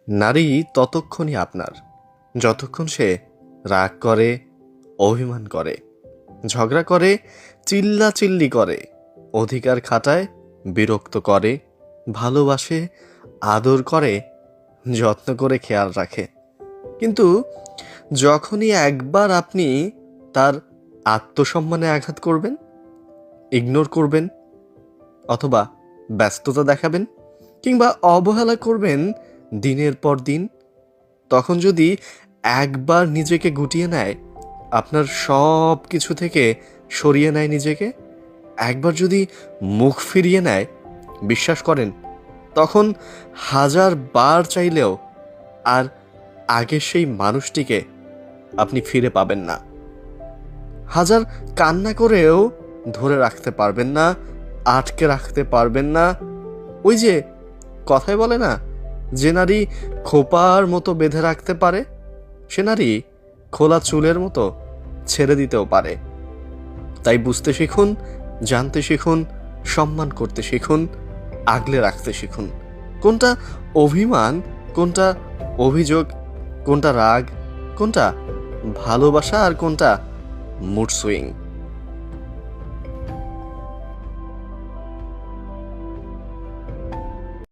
নারী ততক্ষণই আপনার যতক্ষণ সে রাগ করে, অভিমান করে, ঝগড়া করে, চিল্লাচিল্লি করে, অধিকার খাটায়, বিরক্ত করে, ভালোবাসে, আদর করে, যত্ন করে খেয়াল রাখে। কিন্তু যখনই একবার আপনি তার আত্মসম্মানে আঘাত করবেন, ইগনোর করবেন, অথবা ব্যস্ততা দেখাবেন, কিংবা অবহেলা করবেন দিনের পর দিন, তখন যদি একবার নিজেকে গুটিয়ে নেয়, আপনার সব কিছু থেকে সরিয়ে নেয় নিজেকে, একবার যদি মুখ ফিরিয়ে নেয়, বিশ্বাস করেন তখন হাজার বার চাইলেও আর আগের সেই মানুষটিকে আপনি ফিরে পাবেন না। হাজার কান্না করেও ধরে রাখতে পারবেন না, আটকে রাখতে পারবেন না। ওই যে কথায় বলে না, যে নারী খোপার মতো বেঁধে রাখতে পারে সে নারী খোলা চুলের মতো ছেড়ে দিতেও পারে। তাই বুঝতে শিখুন, জানতে শিখুন, সম্মান করতে শিখুন, আগলে রাখতে শিখুন। কোনটা অভিমান, কোনটা অভিযোগ, কোনটা রাগ, কোনটা ভালোবাসা, আর কোনটা মুড সুইং।